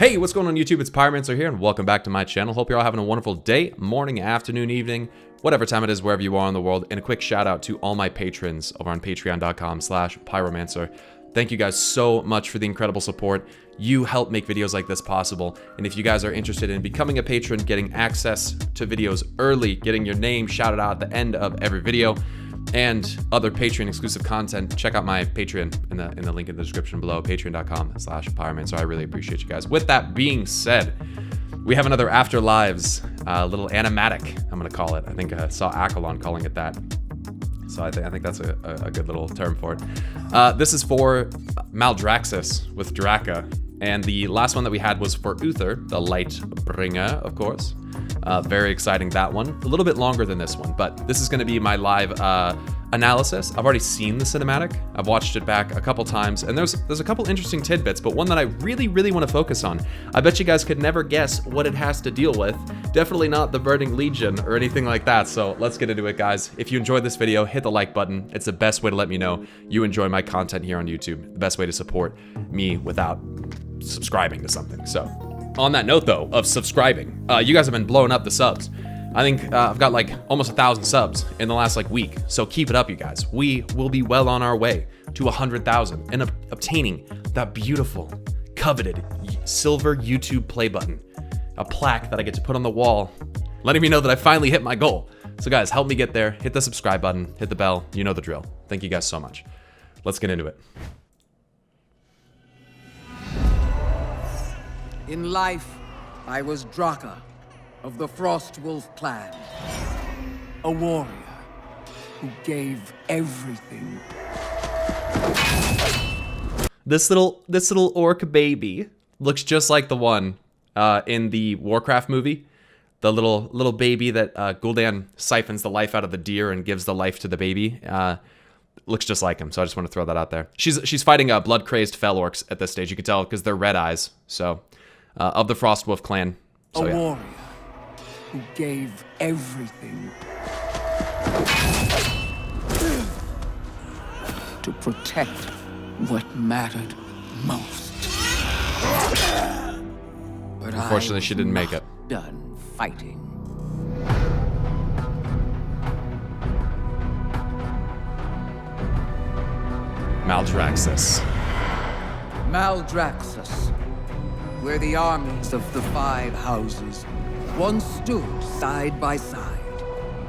Hey, what's going on YouTube? It's Pyromancer here, and welcome back to my channel. Hope you're all having a wonderful day, morning, afternoon, evening, whatever time it is, wherever you are in the world. And a quick shout out to all my patrons over on patreon.com/Pyromancer. Thank you guys so much for the incredible support. You help make videos like this possible. And if you guys are interested in becoming a patron, getting access to videos early, getting your name shouted out at the end of every video, and other Patreon exclusive content, check out my Patreon in the link in the description below, patreon.com/Pyromancer. I really appreciate you guys. With that being said, we have another Afterlives little animatic, I'm gonna call it. I think I saw Akalon calling it that. So I think that's a good little term for it. This is for Maldraxxus with Draka. And the last one that we had was for Uther, the Lightbringer, of course. Very exciting, that one. A little bit longer than this one, but this is going to be my live analysis. I've already seen the cinematic. I've watched it back a couple times, and there's a couple interesting tidbits, but one that I really want to focus on. I bet you guys could never guess what it has to deal with. Definitely not the Burning Legion or anything like that, so let's get into it, guys. If you enjoyed this video, hit the like button. It's the best way to let me know you enjoy my content here on YouTube. The best way to support me without subscribing to something. So on that note though of subscribing, you guys have been blowing up the subs. I think I've got like almost 1,000 subs in the last week, so keep it up, you guys. We will be well on our way to 100,000 and obtaining that beautiful coveted silver YouTube play button, a plaque that I get to put on the wall letting me know that I finally hit my goal. So guys, help me get there. Hit the subscribe button, hit the bell, you know the drill. Thank you guys so much. Let's get into it. In life, I was Draka of the Frostwolf clan, a warrior who gave everything. This little orc baby looks just like the one in the Warcraft movie. The little baby that Gul'dan siphons the life out of the deer and gives the life to the baby. Looks just like him, so I just want to throw that out there. She's fighting blood-crazed fell orcs at this stage. You can tell because they're red eyes. So of the Frostwolf clan. So, a warrior who gave everything to protect what mattered most. But unfortunately, she didn't make it. Done fighting. Maldraxxus. Maldraxxus, where the armies of the five houses once stood side by side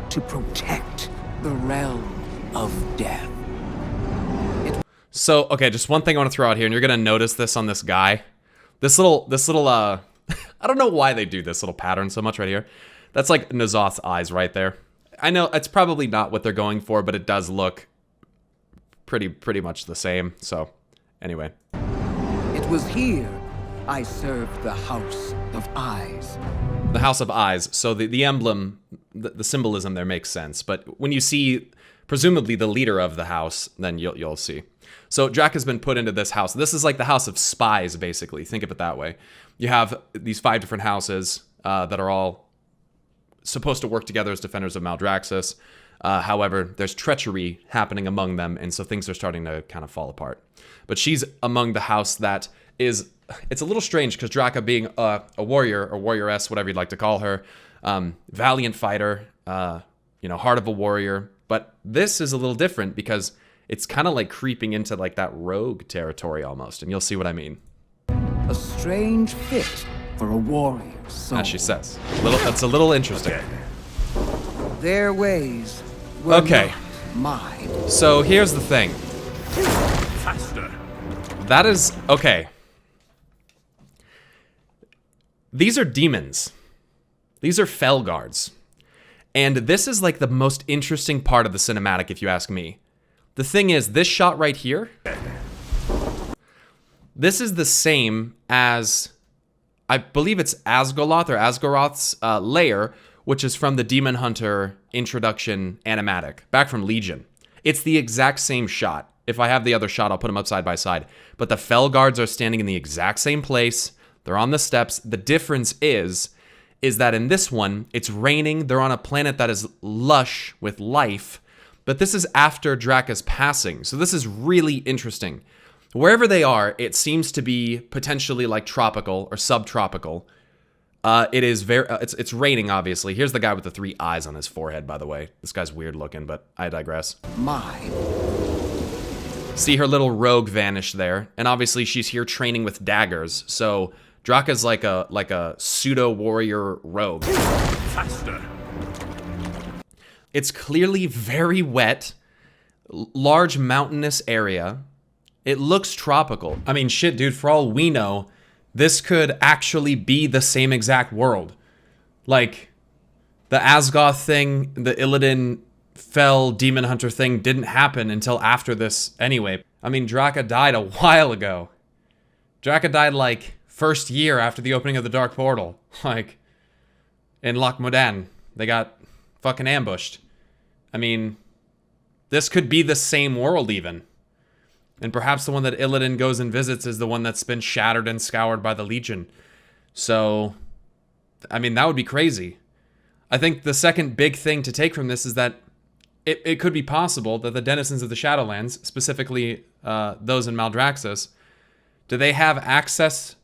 to protect the realm of death. So, okay, just one thing I want to throw out here, and you're gonna notice this on this guy. This little I don't know why they do this little pattern so much right here. That's like N'Zoth's eyes right there. I know it's probably not what they're going for, but it does look pretty much the same. So, anyway. It was here I served the House of Eyes. The House of Eyes. So the emblem, the symbolism there makes sense. But when you see, presumably, the leader of the house, then you'll see. So Draka's been put into this house. This is like the House of Spies, basically. Think of it that way. You have these 5 different houses that are all supposed to work together as defenders of Maldraxxus. However, there's treachery happening among them, and so things are starting to kind of fall apart. But she's among the house that is... It's a little strange because Draka being a warrior or warrioress, whatever you'd like to call her, valiant fighter, heart of a warrior. But this is a little different because it's kind of like creeping into like that rogue territory almost, and you'll see what I mean. A strange fit for a warrior soul. As she says. That's a little interesting. Their ways were okay. Not mine. So here's the thing. Faster. That is okay. These are demons. These are Felguards. And this is like the most interesting part of the cinematic, if you ask me. The thing is, this shot right here, this is the same as, I believe it's Asgoloth or Asgaroth's lair, which is from the Demon Hunter introduction animatic, back from Legion. It's the exact same shot. If I have the other shot, I'll put them up side by side. But the Felguards are standing in the exact same place. They're on the steps. The difference is that in this one, it's raining. They're on a planet that is lush with life. But this is after Draka's passing. So this is really interesting. Wherever they are, it seems to be potentially like tropical or subtropical. It is very, it's raining, obviously. Here's the guy with the 3 eyes on his forehead, by the way. This guy's weird looking, but I digress. See her little rogue vanish there, and obviously she's here training with daggers. So Draka's like a pseudo warrior rogue. Faster. It's clearly very wet, large mountainous area. It looks tropical. I mean, shit, dude, for all we know, this could actually be the same exact world. Like, the Asgoth thing, the Illidan fell demon hunter thing didn't happen until after this anyway. I mean, Draka died a while ago. Draka died, like, first year after the opening of the Dark Portal. Like, in Loch Modan. They got fucking ambushed. I mean, this could be the same world, even. And perhaps the one that Illidan goes and visits is the one that's been shattered and scoured by the Legion. So, I mean, that would be crazy. I think the second big thing to take from this is that it could be possible that the denizens of the Shadowlands, specifically those in Maldraxxus, do they have access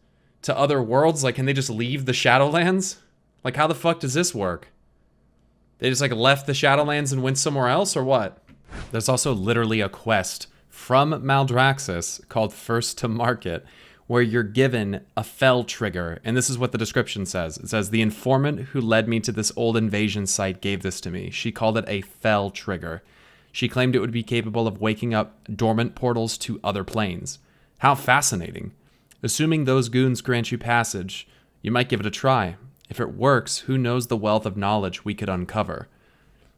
to other worlds? Like, can they just leave the Shadowlands? Like, how the fuck does this work? They just, like, left the Shadowlands and went somewhere else, or what? There's also literally a quest from Maldraxxus called First to Market, where you're given a fell trigger. And this is what the description says. It says, the informant who led me to this old invasion site gave this to me. She called it a fell trigger. She claimed it would be capable of waking up dormant portals to other planes. How fascinating. Assuming those goons grant you passage, you might give it a try. If it works, who knows the wealth of knowledge we could uncover.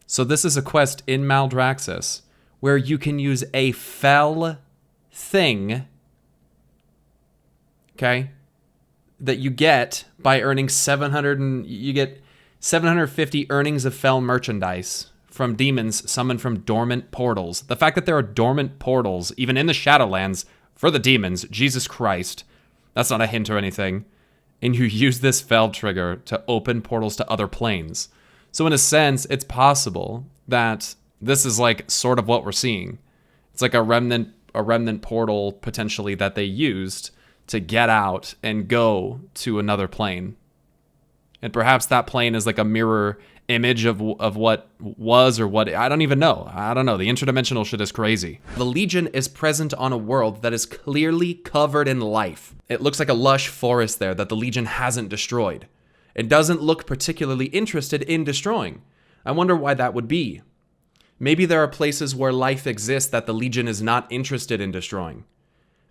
So this is a quest in Maldraxxus where you can use a fell thing, okay, that you get by earning 750 earnings of fell merchandise from demons summoned from dormant portals. The fact that there are dormant portals, even in the Shadowlands, for the demons, Jesus Christ, that's not a hint or anything. And you use this fell trigger to open portals to other planes. So in a sense, it's possible that this is like sort of what we're seeing. It's like a remnant portal potentially that they used to get out and go to another plane. And perhaps that plane is like a mirror image of what was or what, I don't even know. I don't know. The interdimensional shit is crazy. The Legion is present on a world that is clearly covered in life. It looks like a lush forest there that the Legion hasn't destroyed. It doesn't look particularly interested in destroying. I wonder why that would be. Maybe there are places where life exists that the Legion is not interested in destroying.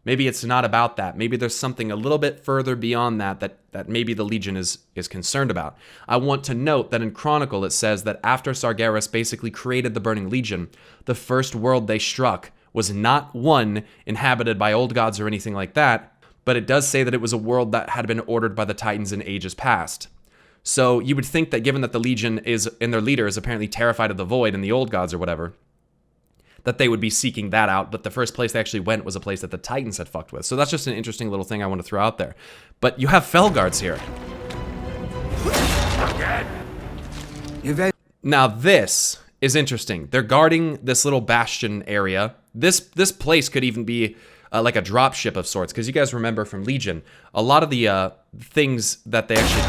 Maybe it's not about that. Maybe there's something a little bit further beyond that maybe the Legion is concerned about. I want to note that in Chronicle it says that after Sargeras basically created the Burning Legion, the first world they struck was not one inhabited by old gods or anything like that, but it does say that it was a world that had been ordered by the Titans in ages past. So you would think that given that the Legion is, and their leader is apparently terrified of the Void and the old gods or whatever, that they would be seeking that out, but the first place they actually went was a place that the Titans had fucked with. So that's just an interesting little thing I want to throw out there. But you have Felguards here. Now this is interesting. They're guarding this little bastion area. This place could even be like a drop ship of sorts, because you guys remember from Legion, a lot of the things that they actually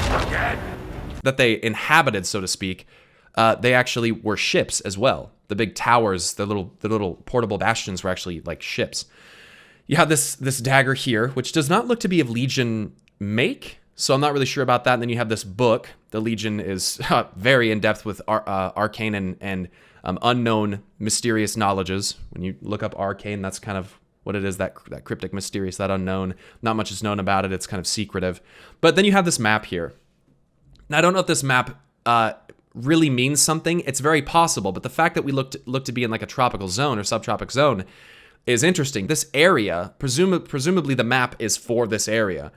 that they inhabited, so to speak, they actually were ships as well. The big towers, the little portable bastions were actually like ships. You have this dagger here, which does not look to be of Legion make, so I'm not really sure about that. And then you have this book. The Legion is very in depth with arcane and unknown mysterious knowledges. When you look up arcane, that's kind of what it is, that cryptic, mysterious, that unknown. Not much is known about it. It's kind of secretive. But then you have this map here. Now, I don't know if this map really means something. It's very possible, but the fact that we look to be in like a tropical zone or subtropic zone is interesting. This area, presumably the map is for this area,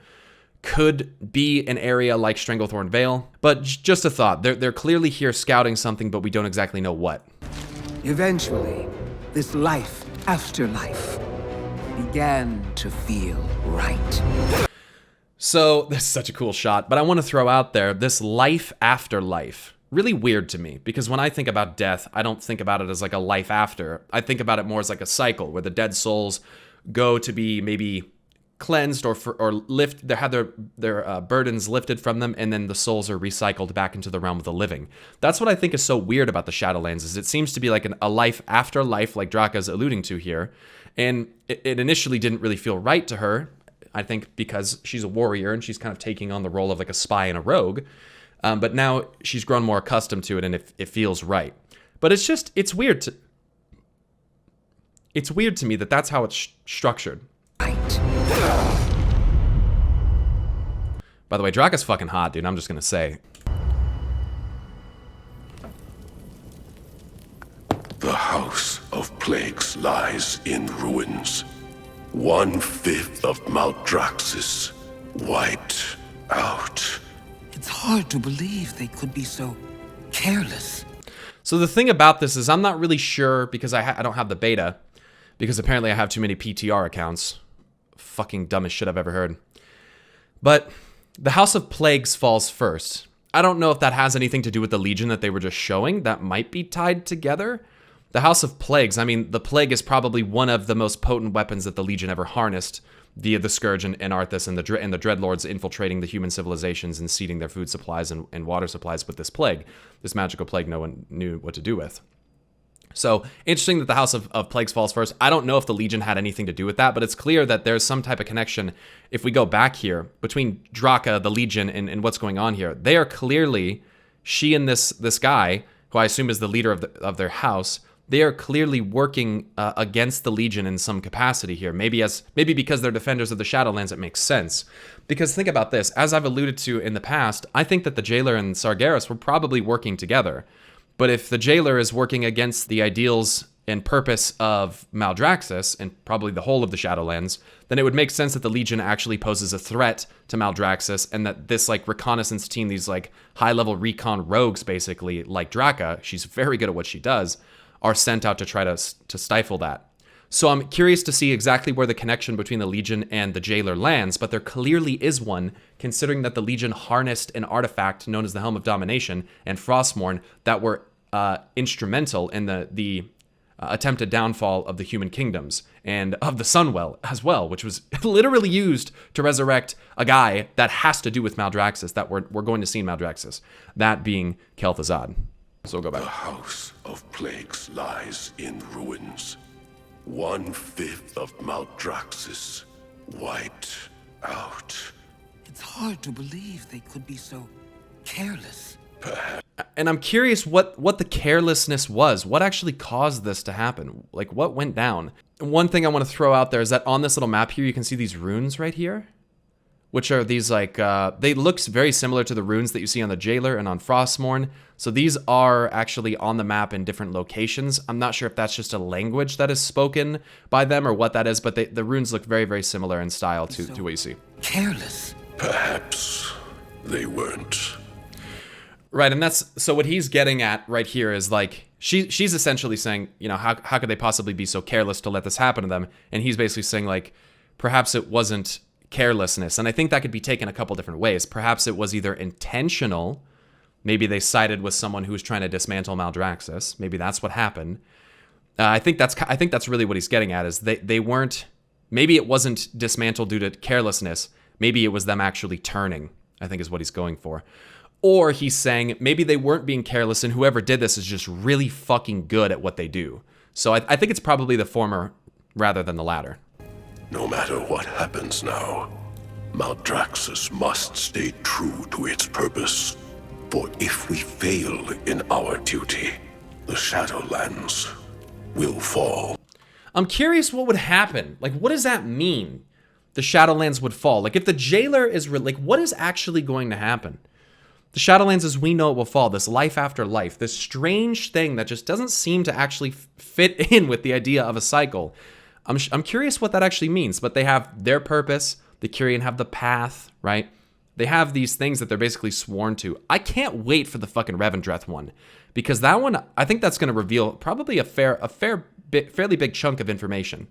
could be an area like Stranglethorn Vale, but just a thought. They're clearly here scouting something, but we don't exactly know what. Eventually, this life after life began to feel right. So, this is such a cool shot, but I want to throw out there, this life after life. Really weird to me, because when I think about death, I don't think about it as like a life after. I think about it more as like a cycle where the dead souls go to be maybe cleansed or lift, they have their burdens lifted from them, and then the souls are recycled back into the realm of the living. That's what I think is so weird about the Shadowlands, is it seems to be like a life after life, like Draka's alluding to here. And it initially didn't really feel right to her, I think because she's a warrior and she's kind of taking on the role of like a spy and a rogue. But now she's grown more accustomed to it, and it feels right. But it's weird to me that that's how it's structured. By the way, Draka's fucking hot, dude. I'm just gonna say. The House of Plagues lies in ruins. 1/5 of Maldraxxus wiped out. It's hard to believe they could be so careless. So the thing about this is I'm not really sure, because I don't have the beta, because apparently I have too many PTR accounts. Fucking dumbest shit I've ever heard. But the House of Plagues falls first. I don't know if that has anything to do with the Legion that they were just showing. That might be tied together. The House of Plagues, I mean, the Plague is probably one of the most potent weapons that the Legion ever harnessed via the Scourge and Arthas and the Dreadlords infiltrating the human civilizations and seeding their food supplies and water supplies with this plague. This magical plague no one knew what to do with. So, interesting that the House of Plagues falls first. I don't know if the Legion had anything to do with that, but it's clear that there's some type of connection, if we go back here, between Draka, the Legion, and what's going on here. They are clearly, she and this guy, who I assume is the leader of their house, they are clearly working against the Legion in some capacity here. Maybe because they're defenders of the Shadowlands, it makes sense. Because think about this, as I've alluded to in the past, I think that the Jailer and Sargeras were probably working together. But if the Jailer is working against the ideals and purpose of Maldraxxus, and probably the whole of the Shadowlands, then it would make sense that the Legion actually poses a threat to Maldraxxus, and that this like reconnaissance team, these like high-level recon rogues basically, like Draka, she's very good at what she does, are sent out to try to stifle that. So I'm curious to see exactly where the connection between the Legion and the Jailer lands, but there clearly is one, considering that the Legion harnessed an artifact known as the Helm of Domination and Frostmourne that were instrumental in the attempted downfall of the human kingdoms and of the Sunwell as well, which was literally used to resurrect a guy that has to do with Maldraxxus, that we're going to see in Maldraxxus, that being Kel'Thuzad. So we'll go back. The House of Plagues lies in ruins. 1/5 of Maldraxxus wiped out. It's hard to believe they could be so careless. And I'm curious what the carelessness was. What actually caused this to happen? Like, what went down? One thing I want to throw out there is that on this little map here, you can see these runes right here, which are these like, they look very similar to the runes that you see on the Jailer and on Frostmourne. So these are actually on the map in different locations. I'm not sure if that's just a language that is spoken by them or what that is, but the runes look very, very similar in style to what you see. Careless. Perhaps they weren't. Right, and that's, so what he's getting at right here is like, she's essentially saying, you know, how could they possibly be so careless to let this happen to them? And he's basically saying like, perhaps it wasn't carelessness. And I think that could be taken a couple different ways. Perhaps it was either intentional. Maybe they sided with someone who was trying to dismantle Maldraxxus. Maybe that's what happened. I think that's really what he's getting at, is they weren't, maybe it wasn't dismantled due to carelessness. Maybe it was them actually turning, I think is what he's going for. Or he's saying maybe they weren't being careless and whoever did this is just really fucking good at what they do. So I think it's probably the former rather than the latter. No matter what happens now, Maldraxxus must stay true to its purpose. For if we fail in our duty, the Shadowlands will fall. I'm curious what would happen. Like, what does that mean? The Shadowlands would fall. Like, if the Jailer is, like, what is actually going to happen? The Shadowlands as we know it will fall, this life after life, this strange thing that just doesn't seem to actually fit in with the idea of a cycle. I'm curious what that actually means, but they have their purpose, the Kyrian have the path, right? They have these things that they're basically sworn to. I can't wait for the fucking Revendreth one, because that one, I think that's going to reveal probably a fairly big chunk of information.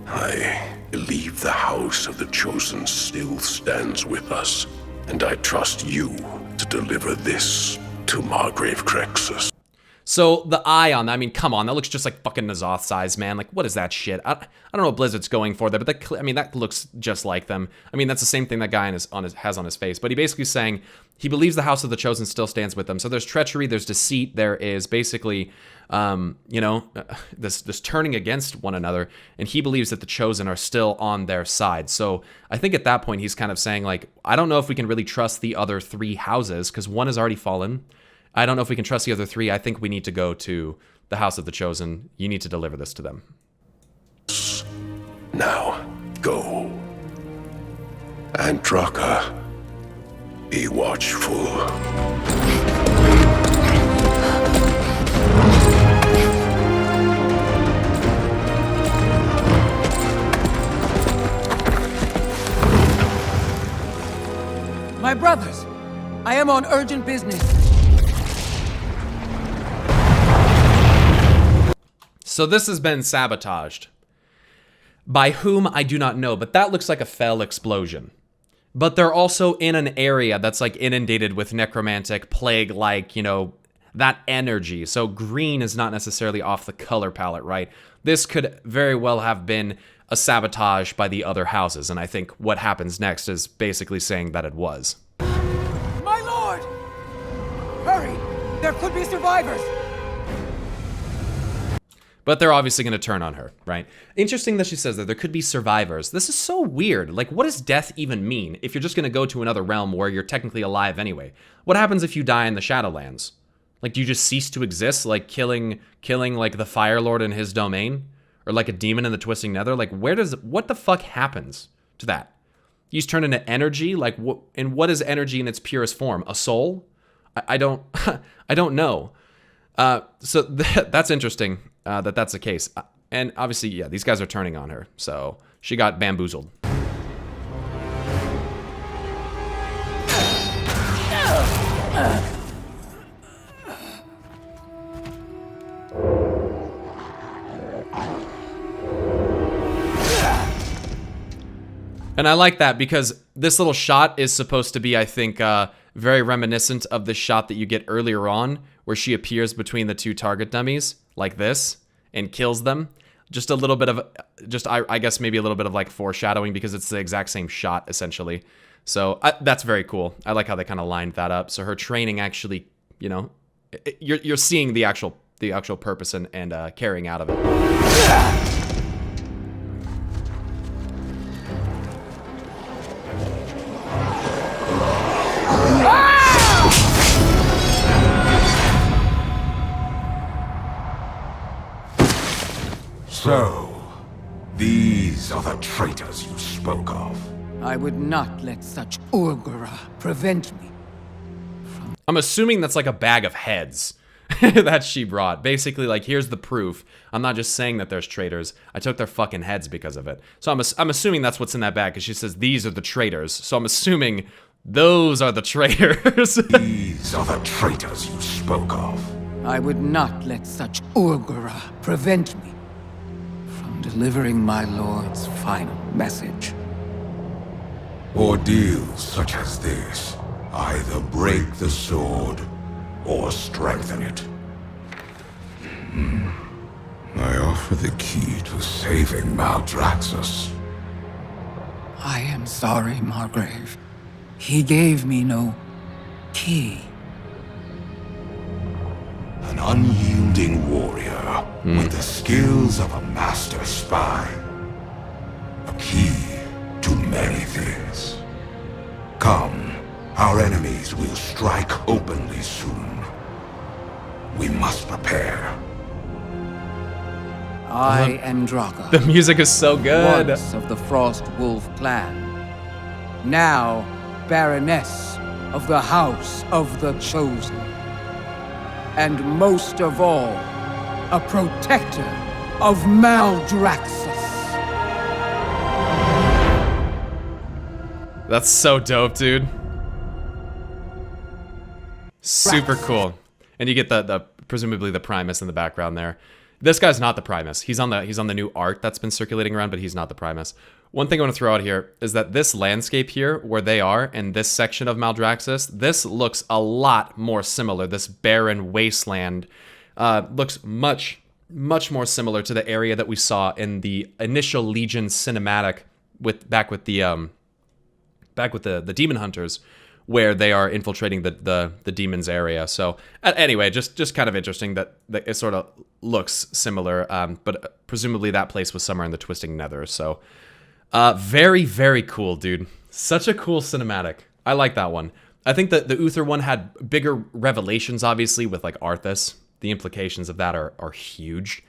I believe the House of the Chosen still stands with us, and I trust you to deliver this to Margrave Crexus. So the eye on that, I mean, come on, that looks just like fucking N'Zoth's eyes, man. Like, what is that shit? I don't know what Blizzard's going for there, but that looks just like them. I mean, that's the same thing that guy has on his face. But he basically saying he believes the House of the Chosen still stands with them. So there's treachery, there's deceit, there is basically, this turning against one another, and he believes that the Chosen are still on their side. So I think at that point he's kind of saying, like, I don't know if we can really trust the other 3 houses because one has already fallen. I don't know if we can trust the other 3. I think we need to go to the House of the Chosen. You need to deliver this to them. Now, go. And Draka, be watchful. My brothers, I am on urgent business. So this has been sabotaged. By whom, I do not know, but that looks like a fell explosion. But they're also in an area that's like inundated with necromantic, plague-like, that energy. So green is not necessarily off the color palette, right? This could very well have been a sabotage by the other houses, and I think what happens next is basically saying that it was. My lord! Hurry! There could be survivors! But they're obviously going to turn on her, right? Interesting that she says that there could be survivors. This is so weird. Like, what does death even mean if you're just going to go to another realm where you're technically alive anyway? What happens if you die in the Shadowlands? Like, do you just cease to exist, like killing like the Fire Lord in his domain? Or like a demon in the Twisting Nether? Like, what the fuck happens to that? You just turn into energy? Like, what is energy in its purest form? A soul? I don't, I don't know. So that's interesting. That's the case. And obviously, yeah, these guys are turning on her. So she got bamboozled. And I like that because this little shot is supposed to be, I think, very reminiscent of the shot that you get earlier on where she appears between the 2 target dummies like this and kills them. Just a little bit of, I guess maybe a little bit of like foreshadowing because it's the exact same shot essentially. So that's very cool. I like how they kind of lined that up. So her training actually, you're seeing the actual purpose and carrying out of it. So, these are the traitors you spoke of. I would not let such Urgura prevent me. I'm assuming that's like a bag of heads that she brought. Basically, like, here's the proof. I'm not just saying that there's traitors. I took their fucking heads because of it. So I'm assuming that's what's in that bag because she says these are the traitors. So I'm assuming those are the traitors. These are the traitors you spoke of. I would not let such Urgura prevent me from delivering my lord's final message. Ordeals such as this either break the sword or strengthen it. I offer the key to saving Maldraxxus. I am sorry, Margrave. He gave me no key. An unyielding warrior with the skills of a master spy. A key to many things. Come, our enemies will strike openly soon. We must prepare. I am Draka. The music is so good. Once of the Frost Wolf clan. Now, Baroness of the House of the Chosen. And most of all, a protector of Maldraxxus. That's so dope, dude. Super cool. And you get the presumably the Primus in the background there. This guy's not the Primus. He's on the new art that's been circulating around, but he's not the Primus. One thing I want to throw out here is that this landscape here, where they are, in this section of Maldraxxus, this looks a lot more similar, this barren wasteland, looks much more similar to the area that we saw in the initial Legion cinematic back with the demon hunters, where they are infiltrating the demons area. So anyway, just kind of interesting that it sort of looks similar, but presumably that place was somewhere in the Twisting Nether. So very, very cool, dude. Such a cool cinematic. I like that one. I think that the Uther one had bigger revelations, obviously, with like Arthas. The implications of that are huge.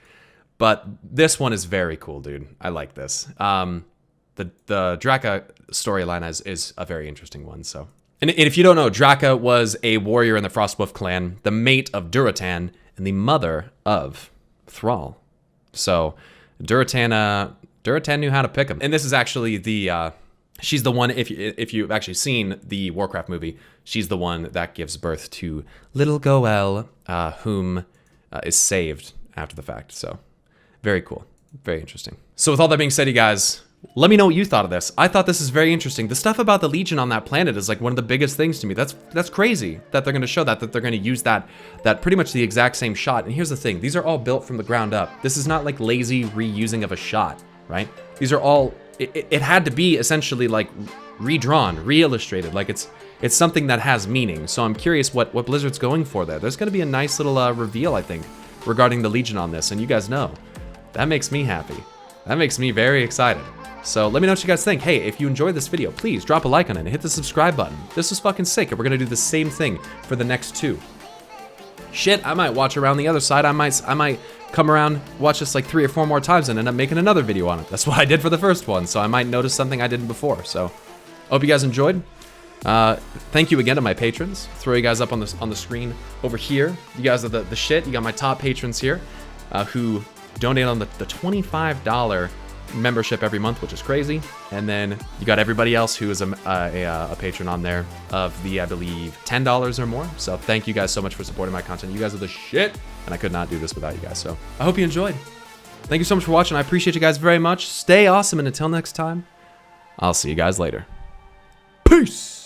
But this one is very cool, dude. I like this. The Draka storyline is a very interesting one. So, and if you don't know, Draka was a warrior in the Frostwolf clan, the mate of Duratan, and the mother of Thrall. So Duratan knew how to pick him. And this is actually she's the one, if you've actually seen the Warcraft movie, she's the one that gives birth to little Goel, whom is saved after the fact. So very cool. Very interesting. So with all that being said, you guys, let me know what you thought of this. I thought this is very interesting. The stuff about the Legion on that planet is like one of the biggest things to me. That's crazy that they're going to show that they're going to use that pretty much the exact same shot. And here's the thing. These are all built from the ground up. This is not like lazy reusing of a shot, right? These are all, it had to be essentially like redrawn, re-illustrated. Like it's something that has meaning. So I'm curious what Blizzard's going for there. There's going to be a nice little reveal, I think, regarding the Legion on this. And you guys know, that makes me happy. That makes me very excited. So let me know what you guys think. Hey, if you enjoyed this video, please drop a like on it and hit the subscribe button. This was fucking sick, and we're gonna do the same thing for the next 2. Shit, I might watch around the other side. I might come around, watch this like 3 or 4 more times and end up making another video on it. That's what I did for the first one, so I might notice something I didn't before. So I hope you guys enjoyed. Thank you again to my patrons. Throw you guys up on the screen over here. You guys are the shit. You got my top patrons here, who donate on the $25 membership every month, which is crazy. And then you got everybody else who is a patron on there of the, I believe, $10 or more. So thank you guys so much for supporting my content. You guys are the shit, and I could not do this without you guys. So I hope you enjoyed. Thank you so much for watching. I appreciate you guys very much. Stay awesome, and until next time, I'll see you guys later. Peace.